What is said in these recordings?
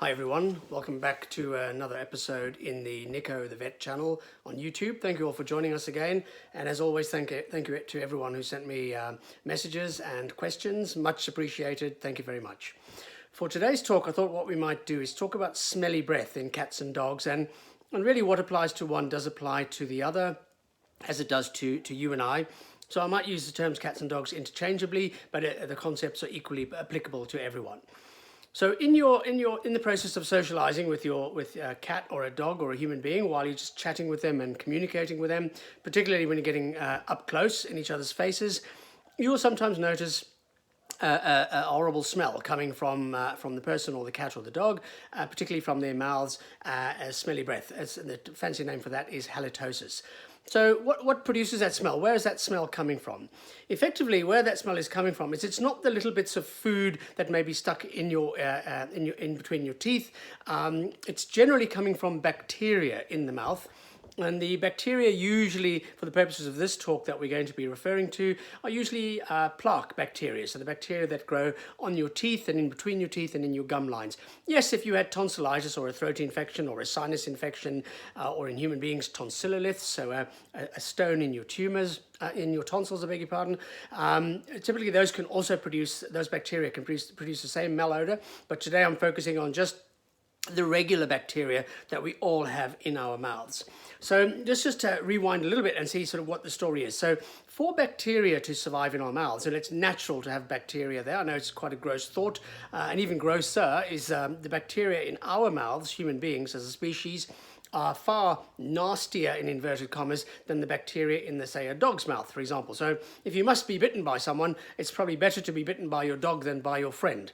Hi everyone, welcome back to another episode in the Nico the Vet channel on YouTube. Thank you all for joining us again, and as always, thank you to everyone who sent me messages and questions. Much appreciated. Thank you very much. For today's talk, I thought what we might do is talk about smelly breath in cats and dogs, and really what applies to one does apply to the other, as it does to you and I. So I might use the terms cats and dogs interchangeably, but the concepts are equally applicable to everyone. So in the process of socializing with a cat or a dog or a human being, while you're just chatting with them and communicating with them, particularly when you're getting up close in each other's faces, you will sometimes notice a horrible smell coming from the person or the cat or the dog, particularly from their mouths, as smelly breath. The fancy name for that is halitosis. So what produces that smell? Where is that smell coming from? Effectively, where that smell is coming from is it's not the little bits of food that may be stuck in in between your teeth. It's generally coming from bacteria in the mouth. And the bacteria usually, for the purposes of this talk that we're going to be referring to, are usually plaque bacteria, so the bacteria that grow on your teeth and in between your teeth and in your gum lines. Yes, if you had tonsillitis or a throat infection or a sinus infection, or in human beings, tonsilloliths, so a stone in your tumors, in your tonsils, I beg your pardon. Typically those bacteria can produce the same malodor, but today I'm focusing on just the regular bacteria that we all have in our mouths. So just to rewind a little bit and see sort of what the story is. So for bacteria to survive in our mouths, and it's natural to have bacteria there, I know it's quite a gross thought, and even grosser is the bacteria in our mouths, human beings as a species, are far nastier, in inverted commas, than the bacteria in, say, a dog's mouth, for example. So if you must be bitten by someone, it's probably better to be bitten by your dog than by your friend,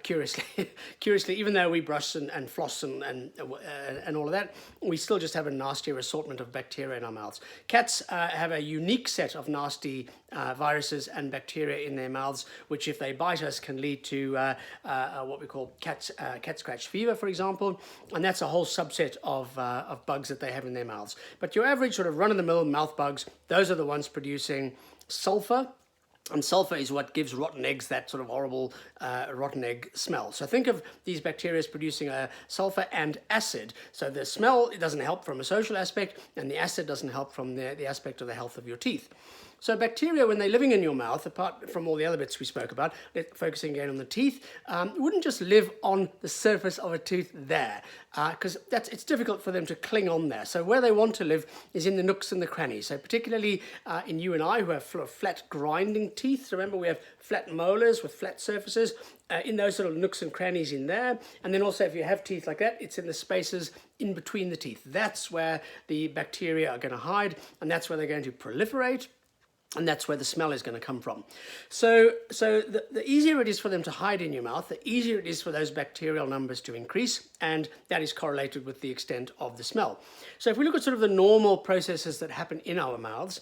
curiously, even though we brush and floss and all of that, we still just have a nastier assortment of bacteria in our mouths. Cats have a unique set of nasty viruses and bacteria in their mouths, which if they bite us can lead to what we call cat scratch fever, for example, and that's a whole subset of bugs that they have in their mouths. But your average sort of run-of-the-mill mouth bugs, those are the ones producing sulfur. And sulfur is what gives rotten eggs that sort of horrible rotten egg smell. So think of these bacteria as producing sulfur and acid. So the smell, it doesn't help from a social aspect, and the acid doesn't help from the aspect of the health of your teeth. So bacteria, when they're living in your mouth, apart from all the other bits we spoke about, focusing again on the teeth, wouldn't just live on the surface of a tooth there, because it's difficult for them to cling on there. So where they want to live is in the nooks and the crannies. So particularly in you and I, who have flat grinding teeth. So remember, we have flat molars with flat surfaces, in those sort of nooks and crannies in there. And then also if you have teeth like that, it's in the spaces in between the teeth. That's where the bacteria are going to hide, and that's where they're going to proliferate. And that's where the smell is going to come from. So the easier it is for them to hide in your mouth, the easier it is for those bacterial numbers to increase, and that is correlated with the extent of the smell. So if we look at sort of the normal processes that happen in our mouths,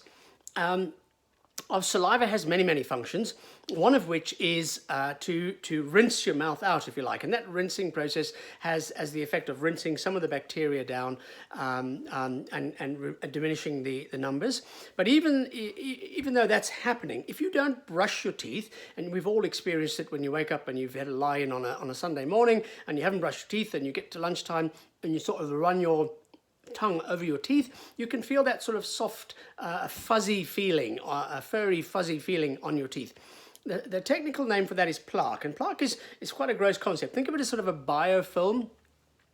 our saliva has many functions, one of which is to rinse your mouth out, if you like. And that rinsing process has the effect of rinsing some of the bacteria down and diminishing the numbers. But even though that's happening, if you don't brush your teeth, and we've all experienced it when you wake up and you've had a lie-in on a Sunday morning and you haven't brushed your teeth and you get to lunchtime and you sort of run your tongue over your teeth, you can feel that sort of soft, fuzzy feeling, or a furry, fuzzy feeling on your teeth. The technical name for that is plaque, and plaque is quite a gross concept. Think of it as sort of a biofilm.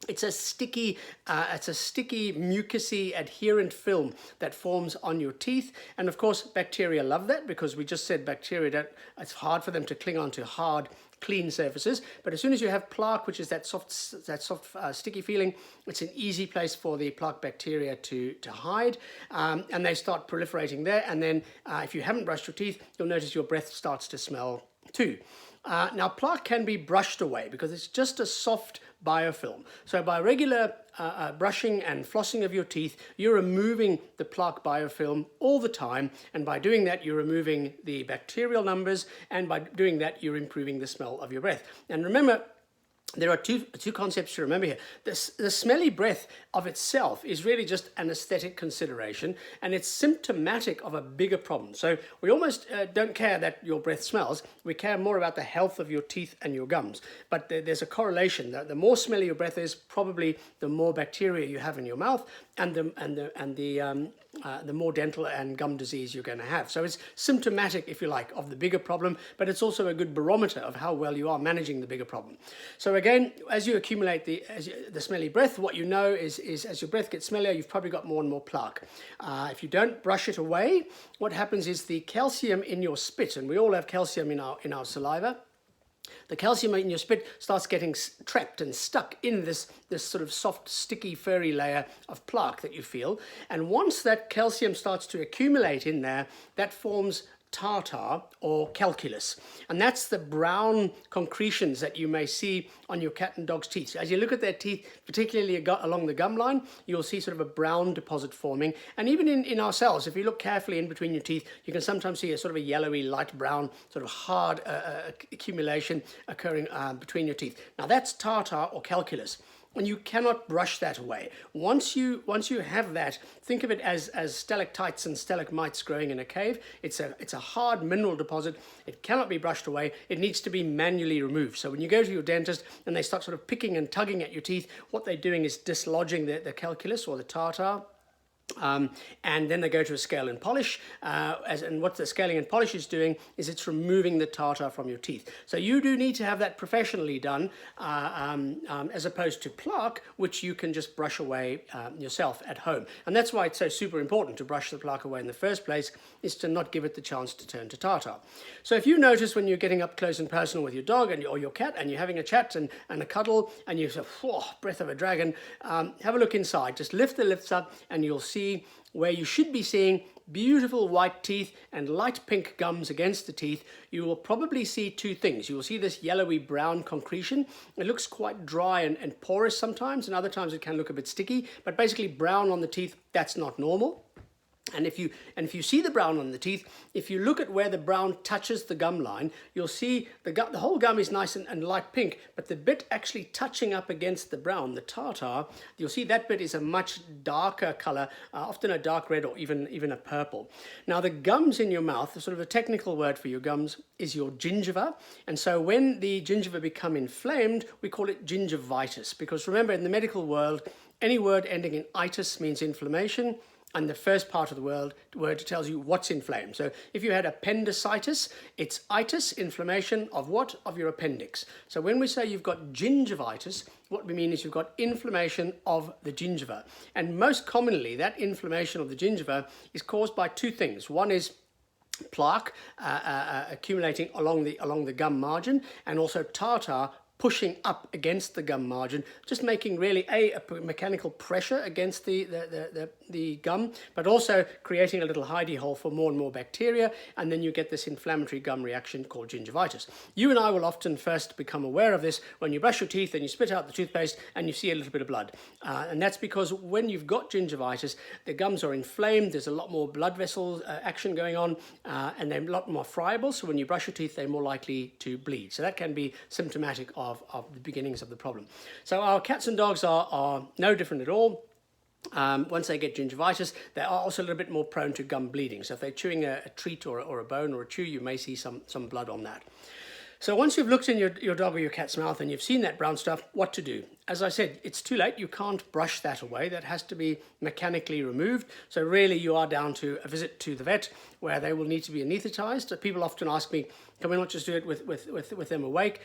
It's a sticky, mucousy, adherent film that forms on your teeth. And of course, bacteria love that, because we just said bacteria, it's hard for them to cling on to hard, clean surfaces. But as soon as you have plaque, which is that soft, sticky feeling, it's an easy place for the plaque bacteria to hide, and they start proliferating there. And then if you haven't brushed your teeth, you'll notice your breath starts to smell too. Now, plaque can be brushed away because it's just a soft biofilm. So by regular brushing and flossing of your teeth, you're removing the plaque biofilm all the time, and by doing that, you're removing the bacterial numbers, and by doing that, you're improving the smell of your breath. And remember, there are two concepts to remember here. The smelly breath of itself is really just an aesthetic consideration, and it's symptomatic of a bigger problem. So we almost don't care that your breath smells. We care more about the health of your teeth and your gums. But there's a correlation. The more smelly your breath is, probably the more bacteria you have in your mouth, and the more dental and gum disease you're going to have. So it's symptomatic, if you like, of the bigger problem, but it's also a good barometer of how well you are managing the bigger problem. So again, as you accumulate the smelly breath, what you know is as your breath gets smellier, you've probably got more and more plaque. If you don't brush it away, what happens is the calcium in your spit, and we all have calcium in our saliva, the calcium in your spit starts getting trapped and stuck in this sort of soft, sticky, furry layer of plaque that you feel. And once that calcium starts to accumulate in there, that forms tartar or calculus, and that's the brown concretions that you may see on your cat and dog's teeth. As you look at their teeth, particularly along the gum line, you'll see sort of a brown deposit forming. And even in ourselves, if you look carefully in between your teeth, you can sometimes see a sort of a yellowy, light brown, sort of hard accumulation occurring between your teeth. Now that's tartar or calculus, and you cannot brush that away. Once you have that, think of it as stalactites and stalagmites growing in a cave. It's a hard mineral deposit. It cannot be brushed away. It needs to be manually removed. So when you go to your dentist and they start sort of picking and tugging at your teeth, what they're doing is dislodging the calculus or the tartar. And then they go to a scale and polish, and what the scaling and polish is doing is it's removing the tartar from your teeth. So you do need to have that professionally done, as opposed to plaque, which you can just brush away yourself at home. And that's why it's so super important to brush the plaque away in the first place, is to not give it the chance to turn to tartar. So if you notice when you're getting up close and personal with your dog or your cat, and you're having a chat and a cuddle, and you say, "Whoa, breath of a dragon," have a look inside. Just lift the lips up, and you'll see where you should be seeing beautiful white teeth and light pink gums against the teeth. You will probably see two things. You will see this yellowy brown concretion. It looks quite dry and porous sometimes, and other times it can look a bit sticky, but basically brown on the teeth, that's not normal. And if you see the brown on the teeth, if you look at where the brown touches the gum line, you'll see the whole gum is nice and light pink, but the bit actually touching up against the brown, the tartar, you'll see that bit is a much darker color, often a dark red or even a purple. Now the gums in your mouth, the sort of a technical word for your gums, is your gingiva. And so when the gingiva become inflamed, we call it gingivitis, because remember, in the medical world, any word ending in itis means inflammation, and the first part of the word tells you what's inflamed. So if you had appendicitis, it's itis, inflammation of what? Of your appendix. So when we say you've got gingivitis, what we mean is you've got inflammation of the gingiva. And most commonly, that inflammation of the gingiva is caused by two things. One is plaque accumulating along the gum margin, and also tartar pushing up against the gum margin, just making really a mechanical pressure against the gum, but also creating a little hidey hole for more and more bacteria, and then you get this inflammatory gum reaction called gingivitis. You and I will often first become aware of this when you brush your teeth and you spit out the toothpaste and you see a little bit of blood. And that's because when you've got gingivitis, the gums are inflamed, there's a lot more blood vessel action going on, and they're a lot more friable, so when you brush your teeth, they're more likely to bleed. So that can be symptomatic of the beginnings of the problem. So our cats and dogs are no different at all. Once they get gingivitis, they are also a little bit more prone to gum bleeding. So if they're chewing a treat or a bone or a chew, you may see some blood on that. So once you've looked in your dog or your cat's mouth and you've seen that brown stuff, what to do? As I said, it's too late. You can't brush that away. That has to be mechanically removed. So really you are down to a visit to the vet, where they will need to be anesthetized. People often ask me, can we not just do it with them awake?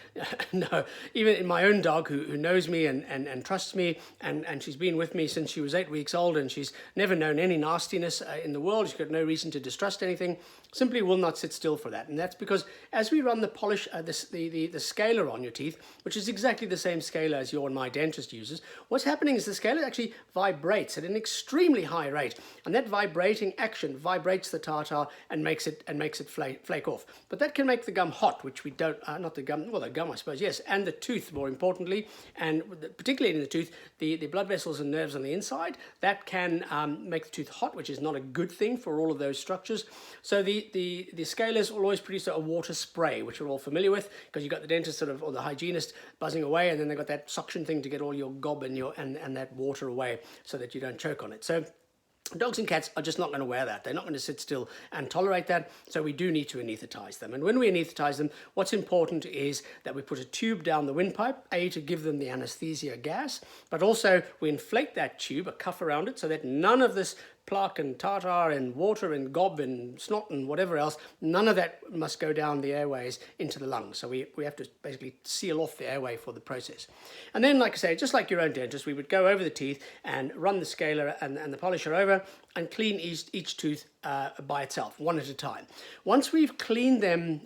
No, even in my own dog who knows me and trusts me, and she's been with me since she was 8 weeks old, and she's never known any nastiness in the world. She's got no reason to distrust anything, simply will not sit still for that. And that's because as we run the polish, the scaler on your teeth, which is exactly the same scaler as your and my dentist uses, what's happening is the scaler actually vibrates at an extremely high rate, and that vibrating action vibrates the tartar tartar and makes it flake off. But that can make the gum hot, which we don't, not the gum, well, the gum, I suppose, yes, and the tooth, more importantly, and particularly in the tooth, the blood vessels and nerves on the inside, that can make the tooth hot, which is not a good thing for all of those structures. So the scalers will always produce a water spray, which we're all familiar with, because you've got the dentist or the hygienist buzzing away, and then they've got that suction thing to get all your gob and that water away so that you don't choke on it. So dogs and cats are just not going to wear that. They're not going to sit still and tolerate that, so we do need to anaesthetize them. And when we anaesthetize them, what's important is that we put a tube down the windpipe, to give them the anaesthesia gas, but also we inflate that tube, a cuff around it, so that none of this plaque and tartar and water and gob and snot and whatever else, none of that must go down the airways into the lungs. So we have to basically seal off the airway for the process. And then, like I say, just like your own dentist, we would go over the teeth and run the scaler and the polisher over and clean each tooth by itself, one at a time. Once we've cleaned them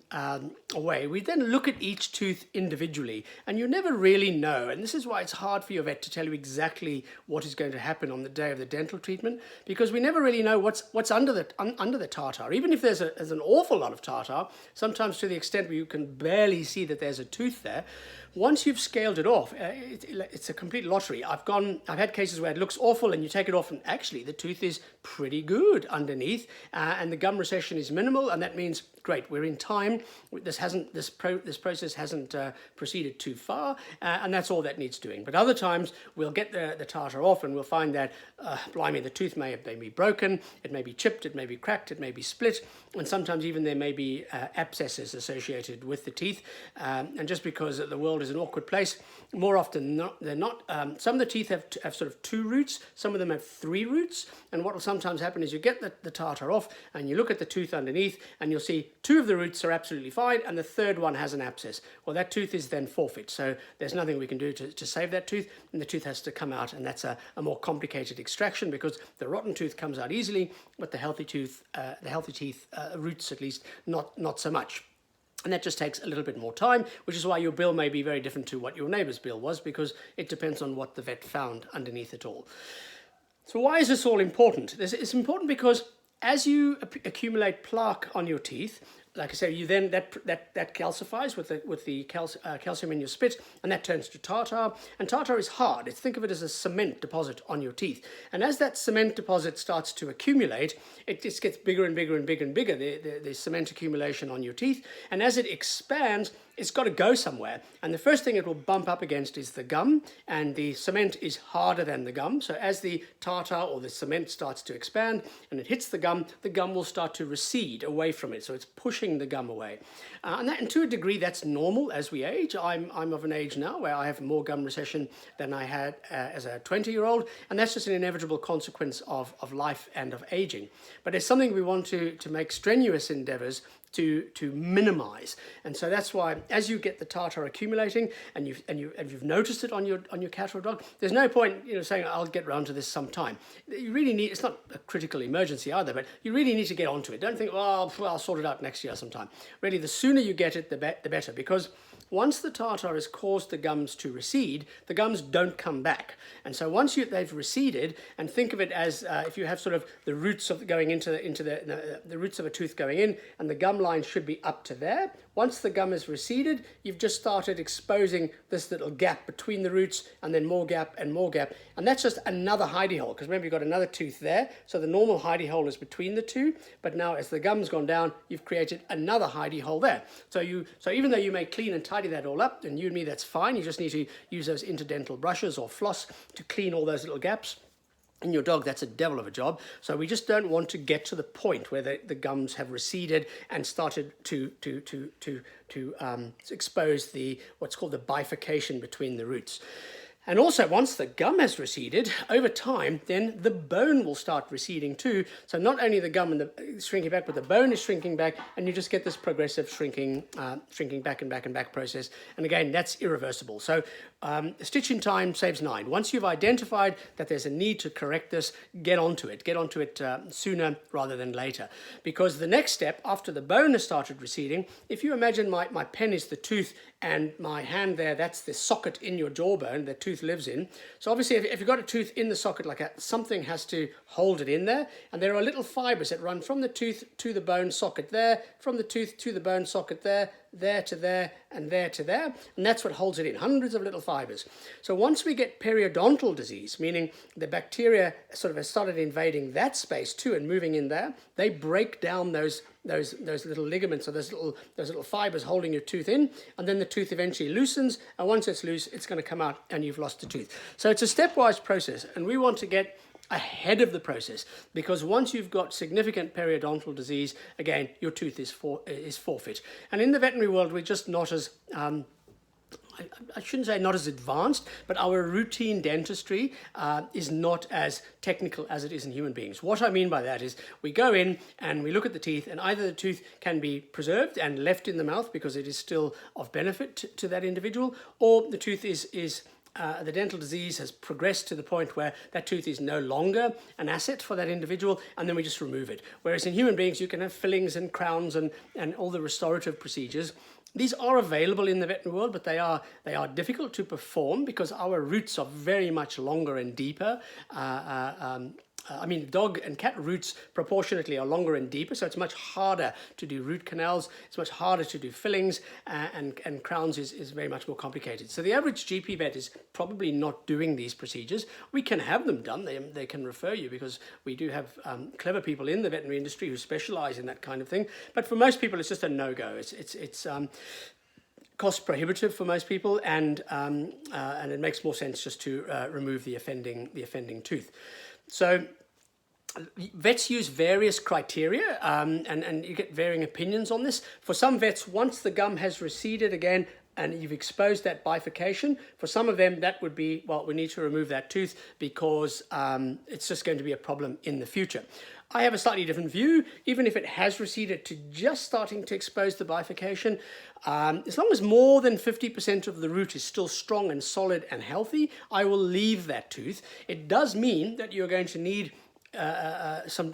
away, we then look at each tooth individually, and you never really know, and this is why it's hard for your vet to tell you exactly what is going to happen on the day of the dental treatment, because we never really know what's under the tartar. Even if there's an awful lot of tartar, sometimes to the extent where you can barely see that there's a tooth there, once you've scaled it off, it's a complete lottery. I've had cases where it looks awful and you take it off and actually the tooth is pretty good underneath, and the gum recession is minimal, and that means great, we're in time. This process hasn't proceeded too far, and that's all that needs doing. But other times we'll get the tartar off and we'll find that, blimey, the tooth may be broken, it may be chipped, it may be cracked, it may be split, and sometimes even there may be abscesses associated with the teeth. And just because the world is an awkward place, more often they're not. Some of the teeth have sort of 2 roots, some of them have 3 roots, and what will sometimes happen is you get the tartar off and you look at the tooth underneath and you'll see 2 of the roots are absolutely fine and the 3rd one has an abscess. Well, that tooth is then forfeit, so there's nothing we can do to save that tooth, and the tooth has to come out, and that's a more complicated extraction because the rotten tooth comes out easily, but the healthy teeth roots at least not so much. And that just takes a little bit more time, which is why your bill may be very different to what your neighbour's bill was, because it depends on what the vet found underneath it all. So why is this all important? It's important because as you accumulate plaque on your teeth, like I say, you then that calcifies with the calcium in your spit, and that turns to tartar. And tartar is hard. Think of it as a cement deposit on your teeth. And as that cement deposit starts to accumulate, it just gets bigger and bigger and bigger and bigger, the cement accumulation on your teeth. And as it expands, it's got to go somewhere. And the first thing it will bump up against is the gum, and the cement is harder than the gum. So as the tartar or the cement starts to expand and it hits the gum will start to recede away from it. So it's pushing the gum away. And to a degree, that's normal as we age. I'm of an age now where I have more gum recession than I had as a 20-year-old, and that's just an inevitable consequence of life and of aging. But it's something we want to make strenuous endeavors to minimize. And so that's why as you get the tartar accumulating and you've noticed it on your cat or dog, there's no point saying I'll get around to this sometime. You really need, it's not a critical emergency either, but you really need to get onto it. Don't think, well, I'll sort it out next year sometime. Really, the sooner you get it, the better, because once the tartar has caused the gums to recede, the gums don't come back. And so once they've receded, and think of it as if you have sort of the roots of going into the roots of a tooth going in, and the gum line should be up to there. Once the gum has receded, you've just started exposing this little gap between the roots, and then more gap and more gap. And that's just another hidey hole, because remember you've got another tooth there. So the normal hidey hole is between the two, but now as the gum's gone down, you've created another hidey hole there. So even though you may clean and tidy that all up, and you and me, that's fine. You just need to use those interdental brushes or floss to clean all those little gaps. In your dog, that's a devil of a job. So we just don't want to get to the point where the gums have receded and started to expose what's called the bifurcation between the roots. And also, once the gum has receded, over time, then the bone will start receding too. So not only the gum and the shrinking back, but the bone is shrinking back, and you just get this progressive shrinking back and back and back process. And again, that's irreversible. So a stitch in time saves 9. Once you've identified that there's a need to correct this, get onto it. Get onto it sooner rather than later. Because the next step, after the bone has started receding, if you imagine my pen is the tooth and my hand there, that's the socket in your jawbone the tooth lives in. So obviously if you've got a tooth in the socket like that, something has to hold it in there, and there are little fibers that run from the tooth to the bone socket there, from the tooth to the bone socket there, there to there, and there to there, and that's what holds it in, hundreds of little fibers. So once we get periodontal disease, meaning the bacteria sort of has started invading that space too and moving in there, they break down those little ligaments or those little fibers holding your tooth in, and then the tooth eventually loosens, and once it's loose, it's going to come out and you've lost the tooth. So it's a stepwise process, and we want to get ahead of the process, because once you've got significant periodontal disease, again, your tooth is forfeit. And in the veterinary world, we're just not as I shouldn't say not as advanced, but our routine dentistry is not as technical as it is in human beings. What I mean by that is we go in and we look at the teeth, and either the tooth can be preserved and left in the mouth because it is still of benefit to that individual, or the tooth is the dental disease has progressed to the point where that tooth is no longer an asset for that individual, and then we just remove it. Whereas in human beings, you can have fillings and crowns and all the restorative procedures. These are available in the veterinary world, but they are difficult to perform because our roots are very much longer and deeper. I mean, dog and cat roots proportionately are longer and deeper, so it's much harder to do root canals, it's much harder to do fillings, and crowns is very much more complicated. So the average GP vet is probably not doing these procedures. We can have them done, they can refer you, because we do have clever people in the veterinary industry who specialize in that kind of thing, but for most people it's just a no-go. It's cost prohibitive for most people, and it makes more sense just to remove the offending tooth. So vets use various criteria, and you get varying opinions on this. For some vets, once the gum has receded again and you've exposed that bifurcation, for some of them that would be, well, we need to remove that tooth because it's just going to be a problem in the future. I have a slightly different view. Even if it has receded to just starting to expose the bifurcation, as long as more than 50% of the root is still strong and solid and healthy, I will leave that tooth. It does mean that you're going to need some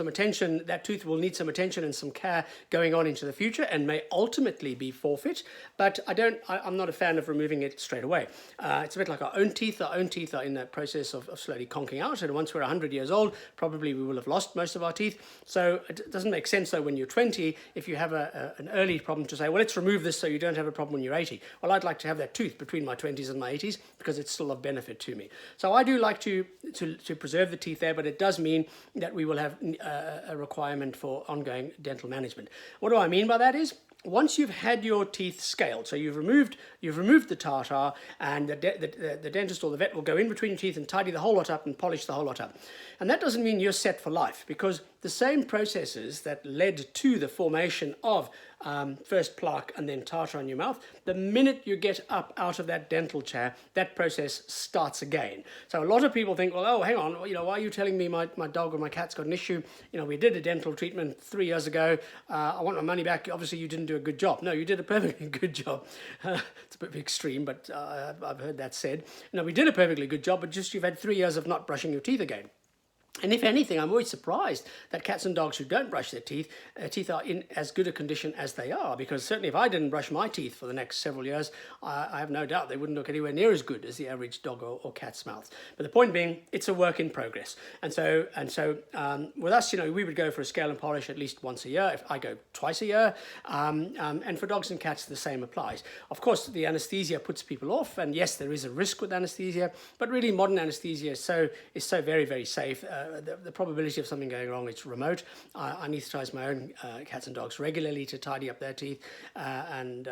attention. That tooth will need some attention and some care going on into the future, and may ultimately be forfeit, but I'm not a fan of removing it straight away. It's a bit like our own teeth. Our own teeth are in that process of slowly conking out, and once we're 100 years old, probably we will have lost most of our teeth. So it doesn't make sense though when you're 20, if you have an early problem, to say, well, let's remove this so you don't have a problem when you're 80. Well, I'd like to have that tooth between my 20s and my 80s because it's still of benefit to me. So I do like to preserve the teeth there, but it does mean that we will have a requirement for ongoing dental management. What do I mean by that is, once you've had your teeth scaled, so you've removed the tartar, and the dentist or the vet will go in between your teeth and tidy the whole lot up and polish the whole lot up. And that doesn't mean you're set for life, because the same processes that led to the formation of first plaque and then tartar on your mouth, the minute you get up out of that dental chair, that process starts again. So a lot of people think, well, oh, hang on, why are you telling me my dog or my cat's got an issue? We did a dental treatment 3 years ago. I want my money back. Obviously, you didn't do a good job. No, you did a perfectly good job. It's a bit extreme, but I've heard that said. No, we did a perfectly good job, but just you've had 3 years of not brushing your teeth again. And if anything, I'm always surprised that cats and dogs who don't brush their teeth are in as good a condition as they are, because certainly if I didn't brush my teeth for the next several years, I have no doubt they wouldn't look anywhere near as good as the average dog or cat's mouth. But the point being, it's a work in progress. And so with us, we would go for a scale and polish at least once a year. If I go twice a year, and for dogs and cats, the same applies. Of course, the anesthesia puts people off, and yes, there is a risk with anesthesia, but really modern anesthesia is so very, very safe. The probability of something going wrong is remote. I anesthetize my own cats and dogs regularly to tidy up their teeth, and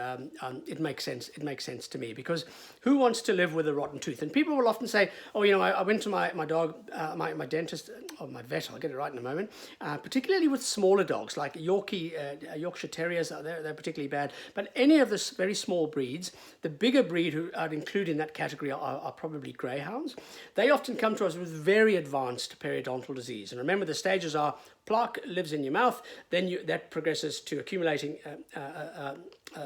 it makes sense. It makes sense to me, because who wants to live with a rotten tooth? And people will often say, oh, I went to my dog, my dentist, or my vet, I'll get it right in a moment, particularly with smaller dogs like Yorkshire Terriers, they're particularly bad, but any of the very small breeds. The bigger breed who I'd include in that category are probably greyhounds. They often come to us with very advanced periodontal disease. And remember, the stages are plaque lives in your mouth, then that progresses to accumulating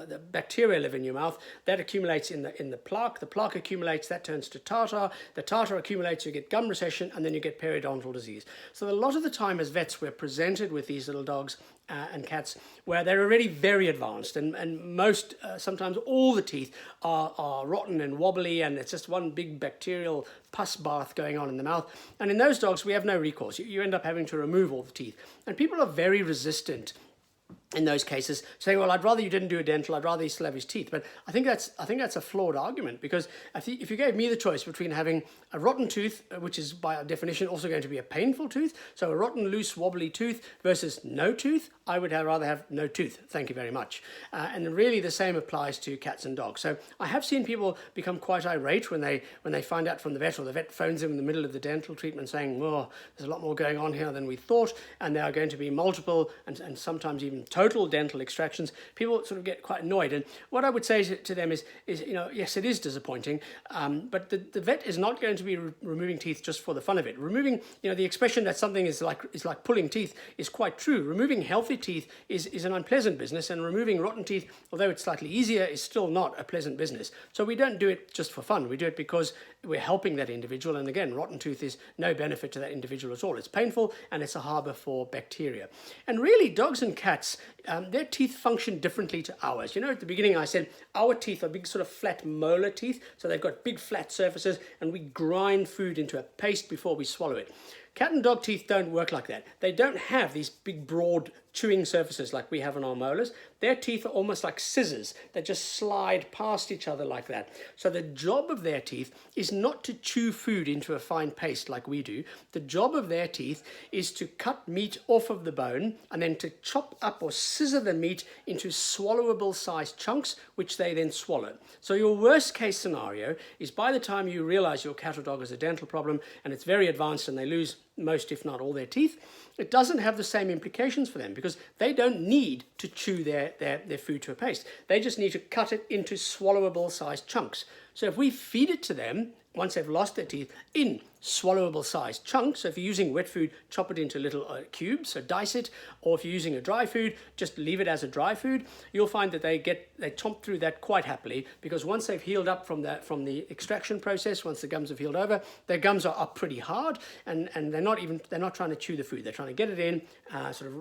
the bacteria live in your mouth. That accumulates in the plaque. The plaque accumulates, that turns to tartar. The tartar accumulates, you get gum recession, and then you get periodontal disease. So a lot of the time as vets, we're presented with these little dogs and cats where they're already very advanced, and most, sometimes all the teeth are rotten and wobbly, and it's just one big bacterial pus bath going on in the mouth. And in those dogs, we have no recourse. You end up having to remove all the teeth. And people are very resistant in those cases, saying, well, I'd rather you didn't do a dental, I'd rather he still have his teeth. But I think that's a flawed argument, because if you gave me the choice between having a rotten tooth, which is by definition also going to be a painful tooth, so a rotten, loose, wobbly tooth versus no tooth, I would rather have no tooth, thank you very much. And really the same applies to cats and dogs. So I have seen people become quite irate when they find out from the vet, or the vet phones them in the middle of the dental treatment saying, well, there's a lot more going on here than we thought, and there are going to be multiple and sometimes even total dental extractions. People sort of get quite annoyed, and what I would say to them is yes, it is disappointing, but the vet is not going to be removing teeth just for the fun of it. Removing, the expression that something is like pulling teeth is quite true. Removing healthy teeth is an unpleasant business, and removing rotten teeth, although it's slightly easier, is still not a pleasant business. So we don't do it just for fun. We do it because we're helping that individual, and again, rotten tooth is no benefit to that individual at all. It's painful, and it's a harbor for bacteria. And really, dogs and cats, their teeth function differently to ours. At the beginning I said our teeth are big sort of flat molar teeth, so they've got big flat surfaces, and we grind food into a paste before we swallow it. Cat and dog teeth don't work like that. They don't have these big broad chewing surfaces like we have on our molars. Their teeth are almost like scissors that just slide past each other like that. So the job of their teeth is not to chew food into a fine paste like we do. The job of their teeth is to cut meat off of the bone and then to chop up or scissor the meat into swallowable sized chunks, which they then swallow. So your worst case scenario is by the time you realize your cat or dog has a dental problem and it's very advanced and they lose most, if not all, their teeth, it doesn't have the same implications for them, because they don't need to chew their food to a paste. They just need to cut it into swallowable sized chunks. So if we feed it to them, once they've lost their teeth, in swallowable sized chunks, so if you're using wet food, chop it into little cubes, so dice it, or if you're using a dry food, just leave it as a dry food, you'll find that they chomp through that quite happily, because once they've healed up from the extraction process, once the gums have healed over, their gums are up pretty hard, and they're not trying to chew the food, they're trying to get it in, sort of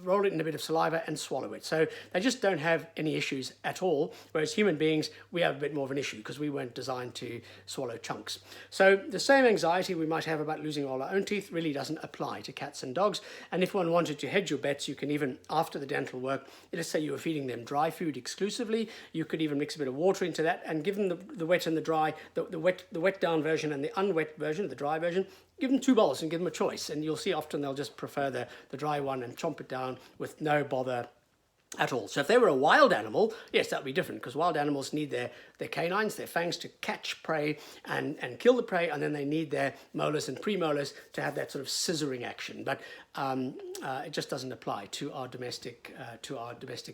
roll it in a bit of saliva and swallow it. So they just don't have any issues at all, whereas human beings, we have a bit more of an issue because we weren't designed to swallow chunks. So the same anxiety we might have about losing all our own teeth really doesn't apply to cats and dogs. And if one wanted to hedge your bets, you can even, after the dental work, let's say you were feeding them dry food exclusively, you could even mix a bit of water into that and give them the wet and the dry, the wet down version and the unwet version, the dry version. Give them 2 bowls and give them a choice, and you'll see often they'll just prefer the dry one and chomp it down with no bother at all. So if they were a wild animal, yes, that would be different, because wild animals need their canines, their fangs, to catch prey and kill the prey, and then they need their molars and premolars to have that sort of scissoring action. But it just doesn't apply to our domestic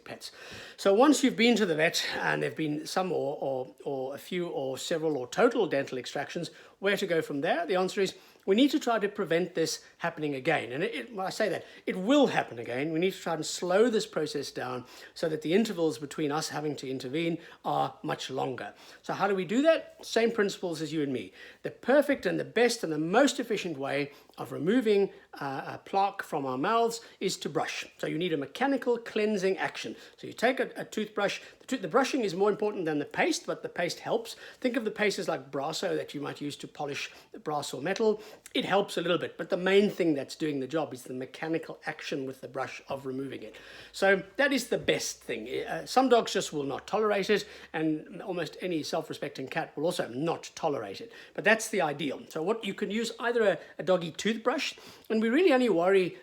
pets. So once you've been to the vet and there've been some or a few or several or total dental extractions, where to go from there? The answer is we need to try to prevent this happening again. And when I say that, it will happen again. We need to try and slow this process down so that the intervals between us having to intervene are much longer. So how do we do that? Same principles as you and me. The perfect and the best and the most efficient way of removing a plaque from our mouths is to brush. So you need a mechanical cleansing action. So you take a toothbrush. The brushing is more important than the paste, but the paste helps. Think of the paste as like Brasso that you might use to polish brass or metal. It helps a little bit, but the main thing that's doing the job is the mechanical action with the brush of removing it. So that is the best thing. Some dogs just will not tolerate it, and almost any self-respecting cat will also not tolerate it. But that's the ideal. So what you can use either a doggy toothbrush, and we really only worry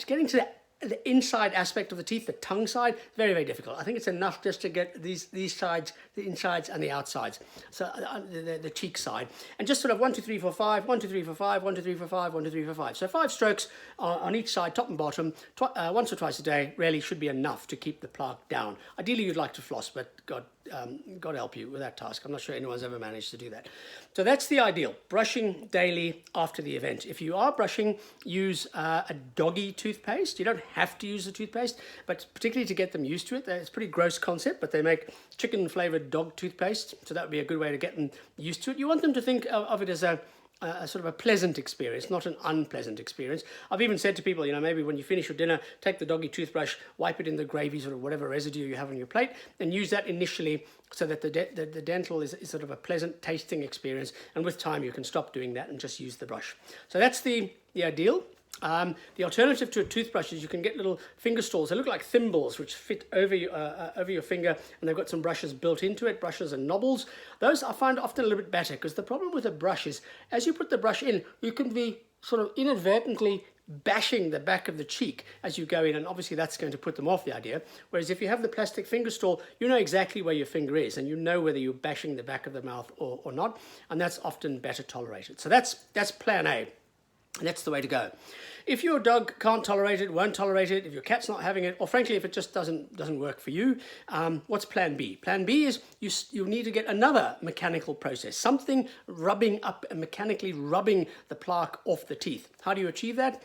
getting to the inside aspect of the teeth, the tongue side, very, very difficult. I think it's enough just to get these sides, the insides and the outsides, so the cheek side, and just sort of 1, 2, 3, 4, 5, 1, 2, 3, 4, 5, 1, 2, 3, 4, 5, 1, 2, 3, 4, 5. So 5 strokes on each side, top and bottom, once or twice a day, really should be enough to keep the plaque down. Ideally, you'd like to floss, but God God help you with that task. I'm not sure anyone's ever managed to do that. So that's the ideal, brushing daily after the event. If you are brushing, use a doggy toothpaste. You don't have to use the toothpaste, but particularly to get them used to it. It's a pretty gross concept, but they make chicken flavored dog toothpaste. So that would be a good way to get them used to it. You want them to think of it as a sort of a pleasant experience, not an unpleasant experience. I've even said to people, maybe when you finish your dinner, take the doggy toothbrush, wipe it in the gravy, sort of whatever residue you have on your plate, and use that initially so that the dental is sort of a pleasant tasting experience. And with time, you can stop doing that and just use the brush. So that's the ideal. The alternative to a toothbrush is you can get little finger stalls. They look like thimbles which fit over your finger, and they've got some brushes built into it, brushes and knobbles. Those I find often a little bit better, because the problem with a brush is as you put the brush in, you can be sort of inadvertently bashing the back of the cheek as you go in, and obviously that's going to put them off the idea. Whereas if you have the plastic finger stall, you know exactly where your finger is, and you know whether you're bashing the back of the mouth or not, and that's often better tolerated. So that's plan A. And that's the way to go. If your dog can't tolerate it, won't tolerate it, if your cat's not having it, or frankly, if it just doesn't work for you, what's plan B? Plan B is you need to get another mechanical process, something rubbing up and mechanically rubbing the plaque off the teeth. How do you achieve that?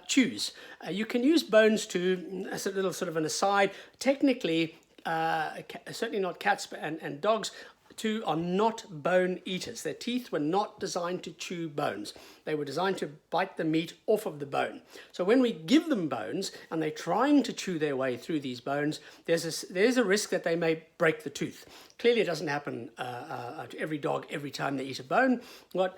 Chews. You can use bones to, as a little sort of an aside, technically, certainly not cats and dogs, are not bone eaters. Their teeth were not designed to chew bones. They were designed to bite the meat off of the bone. So when we give them bones and they're trying to chew their way through these bones, there's a risk that they may break the tooth. Clearly, it doesn't happen to every dog every time they eat a bone.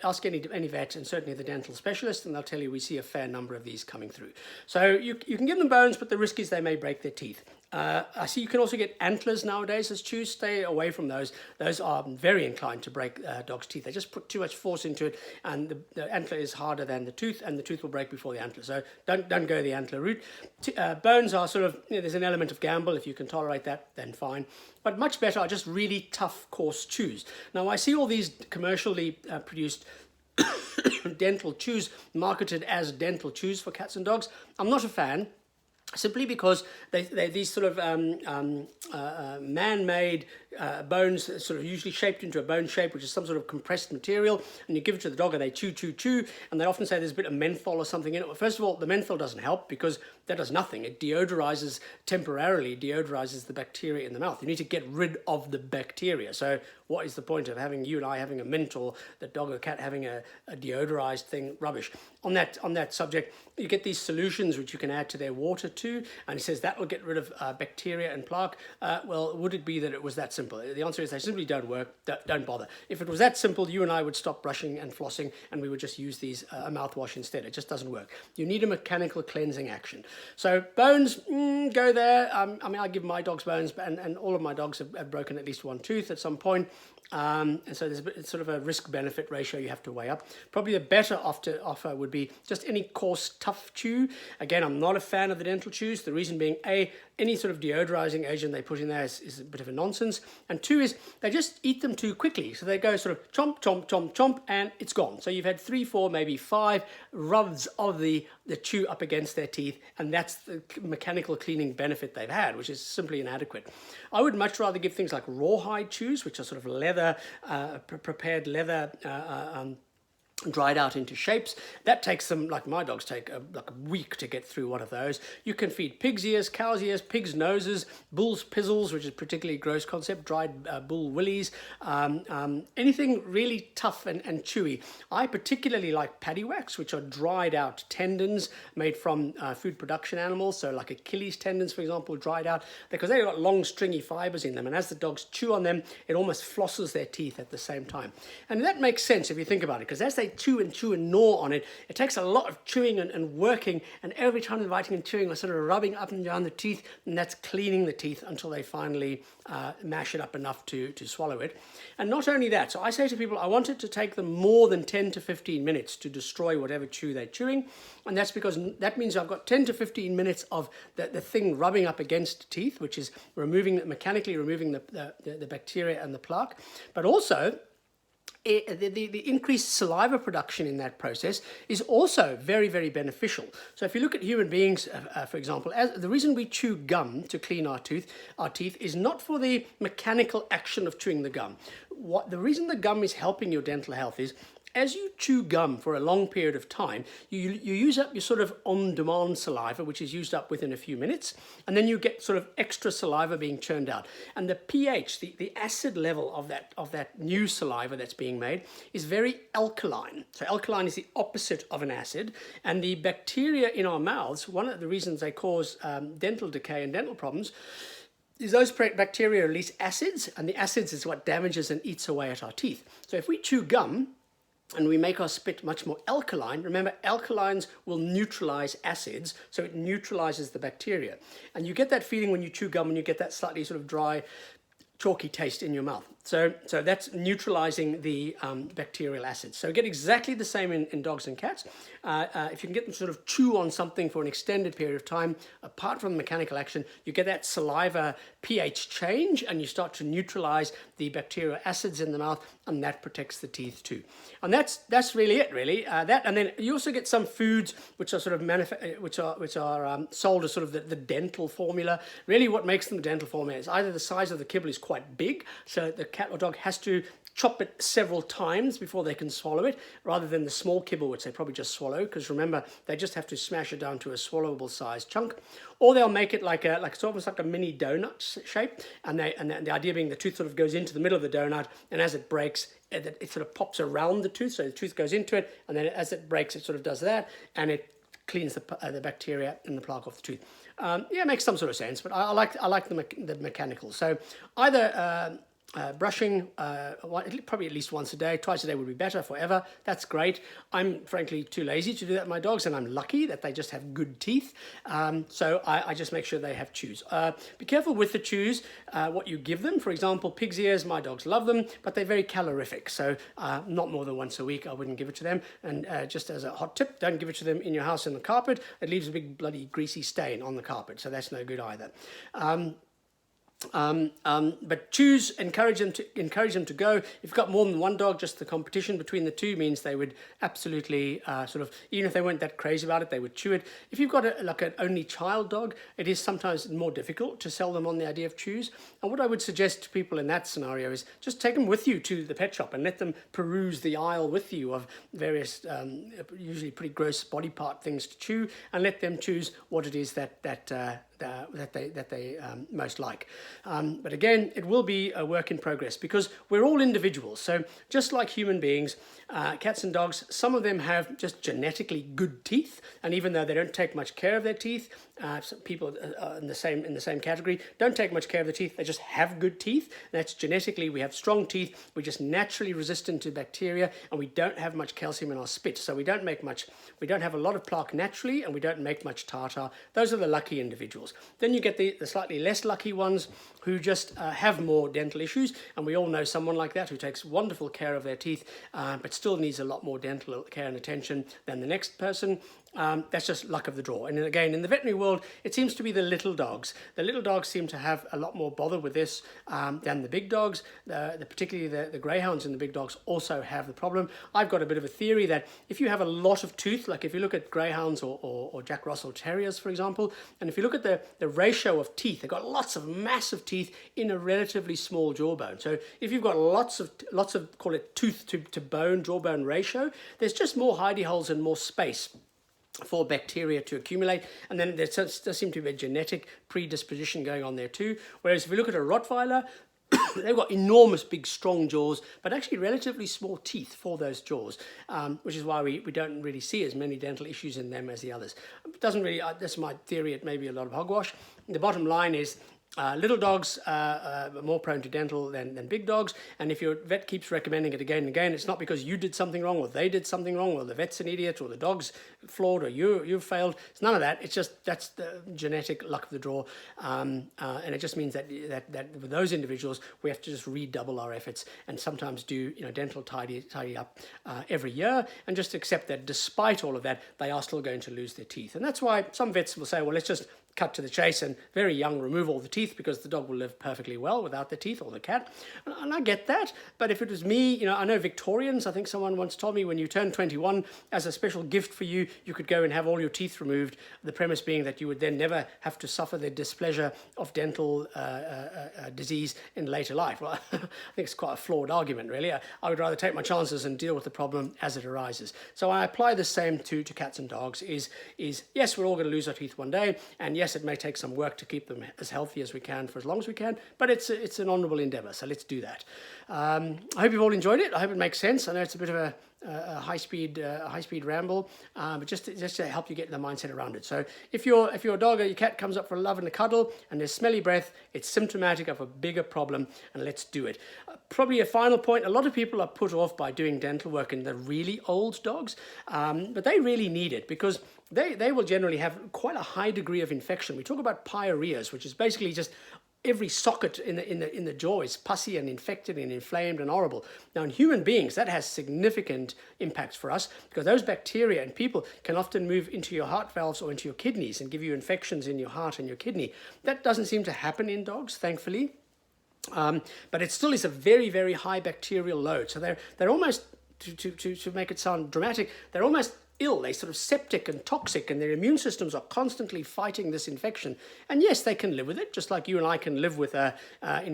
Ask any vet, and certainly the dental specialist, and they'll tell you we see a fair number of these coming through. So you can give them bones, but the risk is they may break their teeth. I see you can also get antlers nowadays as chews. Stay away from those. Those are very inclined to break dogs' teeth. They just put too much force into it, and the antler is harder than the tooth, and the tooth will break before the antler. So don't go the antler route. Bones are sort of, there's an element of gamble. If you can tolerate that, then fine. But much better are just really tough, coarse chews. Now, I see all these commercially produced dental chews marketed as dental chews for cats and dogs. I'm not a fan. Simply because they're these sort of man-made bones, sort of usually shaped into a bone shape, which is some sort of compressed material, and you give it to the dog and they chew, and they often say there's a bit of menthol or something in it. Well, first of all, the menthol doesn't help because that does nothing. It temporarily deodorizes the bacteria in the mouth. You need to get rid of the bacteria. So what is the point of you and I having a mint, or the dog or cat having a deodorized thing? Rubbish. On that subject, you get these solutions which you can add to their water too, and it says that will get rid of bacteria and plaque. Well, would it be that it was that simple? The answer is they simply don't work. Don't bother. If it was that simple, you and I would stop brushing and flossing, and we would just use these mouthwash instead. It just doesn't work. You need a mechanical cleansing action. So bones, go there. I give my dogs bones, and all of my dogs have broken at least one tooth at some point. And so it's sort of a risk-benefit ratio you have to weigh up. Probably the better offer would be just any coarse, tough chew. Again, I'm not a fan of the dental chews. The reason being, A, any sort of deodorizing agent they put in there is a bit of a nonsense. And two is they just eat them too quickly. So they go sort of chomp, chomp, chomp, chomp, and it's gone. So you've had 3, 4, maybe 5 rubs of the chew up against their teeth, and that's the mechanical cleaning benefit they've had, which is simply inadequate. I would much rather give things like rawhide chews, which are sort of leather, prepared leather, dried out into shapes. That takes them, like my dogs take, like a week to get through one of those. You can feed pig's ears, cow's ears, pig's noses, bull's pizzles, which is a particularly gross concept, dried bull willies, anything really tough and chewy. I particularly like paddy wax, which are dried out tendons made from food production animals, so like Achilles tendons, for example, dried out, because they've got long stringy fibers in them, and as the dogs chew on them, it almost flosses their teeth at the same time. And that makes sense if you think about it, because as they chew and gnaw on it, it takes a lot of chewing and working, and every time they're biting and chewing, we're sort of rubbing up and down the teeth, and that's cleaning the teeth until they finally mash it up enough to swallow it. And not only that, so I say to people, I want it to take them more than 10 to 15 minutes to destroy whatever chew they're chewing, and that's because that means I've got 10 to 15 minutes of the thing rubbing up against teeth, which is mechanically removing the bacteria and the plaque, but also the increased saliva production in that process is also very, very beneficial. So if you look at human beings, for example, the reason we chew gum to clean our teeth is not for the mechanical action of chewing the gum. The reason the gum is helping your dental health is as you chew gum for a long period of time, you use up your sort of on-demand saliva, which is used up within a few minutes, and then you get sort of extra saliva being churned out. And the pH, the acid level of that new saliva that's being made is very alkaline. So alkaline is the opposite of an acid, and the bacteria in our mouths, one of the reasons they cause dental decay and dental problems, is those bacteria release acids, and the acids is what damages and eats away at our teeth. So if we chew gum, and we make our spit much more alkaline. Remember, alkalines will neutralize acids, so it neutralizes the bacteria. And you get that feeling when you chew gum and you get that slightly sort of dry, chalky taste in your mouth. So that's neutralizing the bacterial acids. So get exactly the same in dogs and cats. If you can get them to sort of chew on something for an extended period of time, apart from mechanical action, you get that saliva pH change and you start to neutralize the bacterial acids in the mouth, and that protects the teeth too. And that's really it, really. And then you also get some foods which are sort of which are sold as sort of the dental formula. Really, what makes them the dental formula is either the size of the kibble is quite big, so the cat or dog has to chop it several times before they can swallow it, rather than the small kibble, which they probably just swallow, because remember, they just have to smash it down to a swallowable size chunk. Or they'll make it like it's almost like a mini donut shape, and the idea being the tooth sort of goes into the middle of the donut, and as it breaks, it sort of pops around the tooth, so the tooth goes into it, and then as it breaks, it sort of does that, and it cleans the bacteria and the plaque off the tooth. Yeah, it makes some sort of sense, but I like the mechanical. So either brushing probably at least once a day, twice a day would be better forever. That's great. I'm frankly too lazy to do that with my dogs, and I'm lucky that they just have good teeth. So I just make sure they have chews. Be careful with the chews, what you give them. For example, pig's ears, my dogs love them, but they're very calorific. So not more than once a week, I wouldn't give it to them. And just as a hot tip, don't give it to them in your house on the carpet. It leaves a big bloody greasy stain on the carpet, so that's no good either. But choose, encourage them to go. If you've got more than one dog, just the competition between the two means they would absolutely sort of, even if they weren't that crazy about it, they would chew it. If you've got like an only child dog, it is sometimes more difficult to sell them on the idea of chews. And what I would suggest to people in that scenario is just take them with you to the pet shop and let them peruse the aisle with you of various, usually pretty gross body part things to chew, and let them choose what it is that they most like. But again, it will be a work in progress because we're all individuals. So just like human beings, cats and dogs, some of them have just genetically good teeth, and even though they don't take much care of their teeth, some people in the same category don't take much care of their teeth. They just have good teeth. That's genetically, we have strong teeth. We're just naturally resistant to bacteria, and we don't have much calcium in our spit. So we don't have a lot of plaque naturally, and we don't make much tartar. Those are the lucky individuals. Then you get the slightly less lucky ones who just have more dental issues, and we all know someone like that who takes wonderful care of their teeth, but still needs a lot more dental care and attention than the next person. That's just luck of the draw. And again, in the veterinary world, it seems to be the little dogs. The little dogs seem to have a lot more bother with this than the big dogs. Particularly the greyhounds and the big dogs also have the problem. I've got a bit of a theory that if you have a lot of tooth, like if you look at greyhounds or Jack Russell Terriers, for example, and if you look at the ratio of teeth, they've got lots of massive teeth in a relatively small jawbone. So if you've got lots of call it tooth to bone, jawbone ratio, there's just more hidey holes and more space for bacteria to accumulate, and then there does seem to be a genetic predisposition going on there too. Whereas if we look at a Rottweiler, they've got enormous, big, strong jaws, but actually relatively small teeth for those jaws, which is why we don't really see as many dental issues in them as the others. It doesn't really, that's my theory, it may be a lot of hogwash. The bottom line is little dogs are more prone to dental than big dogs, and if your vet keeps recommending it again and again, it's not because you did something wrong or they did something wrong or the vet's an idiot or the dog's flawed or you've failed. It's none of that. It's just that's the genetic luck of the draw, and it just means that with those individuals we have to just redouble our efforts and sometimes do dental tidy up every year, and just accept that despite all of that they are still going to lose their teeth. And that's why some vets will say, well, let's just cut to the chase and very young remove all the teeth, because the dog will live perfectly well without the teeth, or the cat. And I get that. But if it was me, I know Victorians, I think someone once told me, when you turn 21, as a special gift for you, you could go and have all your teeth removed. The premise being that you would then never have to suffer the displeasure of dental disease in later life. Well, I think it's quite a flawed argument, really. I would rather take my chances and deal with the problem as it arises. So I apply the same to cats and dogs. Is yes, we're all going to lose our teeth one day, and yes, it may take some work to keep them as healthy as we can for as long as we can, but it's an honourable endeavour, so let's do that. I hope you've all enjoyed it. I hope it makes sense. I know it's a bit of a high-speed ramble, but just to help you get the mindset around it. So if your dog or your cat comes up for a love and a cuddle and there's smelly breath, it's symptomatic of a bigger problem, and let's do it. Probably a final point, a lot of people are put off by doing dental work in the really old dogs, but they really need it, because they will generally have quite a high degree of infection. We talk about pyorrheas, which is basically just every socket in the jaw is pussy and infected and inflamed and horrible. Now, in human beings, that has significant impacts for us, because those bacteria in people can often move into your heart valves or into your kidneys and give you infections in your heart and your kidney. That doesn't seem to happen in dogs, thankfully. But it still is a very, very high bacterial load. So they're almost, to make it sound dramatic, they're almost ill. They're sort of septic and toxic, and their immune systems are constantly fighting this infection. And yes, they can live with it, just like you and I can live with an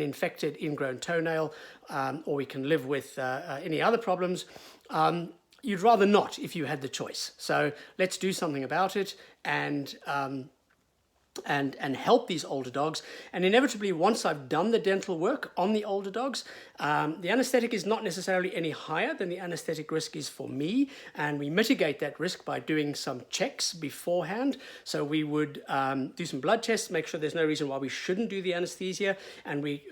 infected ingrown toenail, or we can live with any other problems. You'd rather not if you had the choice. So let's do something about it, and help these older dogs. And inevitably, once I've done the dental work on the older dogs, the anesthetic is not necessarily any higher than the anesthetic risk is for me, and we mitigate that risk by doing some checks beforehand. So we would do some blood tests, make sure there's no reason why we shouldn't do the anesthesia, and we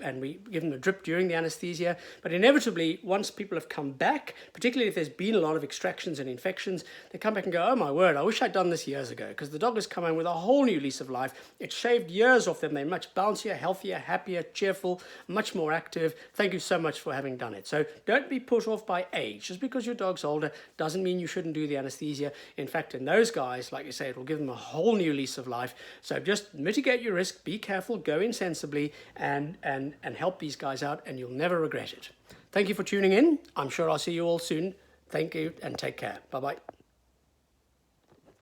give them a drip during the anesthesia. But inevitably, once people have come back, particularly if there's been a lot of extractions and infections, they come back and go, oh my word, I wish I'd done this years ago, because the dog has come in with a whole new lease of life. It shaved years off them. They're much bouncier, healthier, happier, cheerful, much more active. Thank you so much for having done it. So don't be put off by age. Just because your dog's older doesn't mean you shouldn't do the anesthesia. In fact, in those guys, like you say, it will give them a whole new lease of life. So just mitigate your risk, be careful, go in sensibly, and help these guys out, and you'll never regret it. Thank you for tuning in. I'm sure I'll see you all soon. Thank you, and take care. Bye-bye.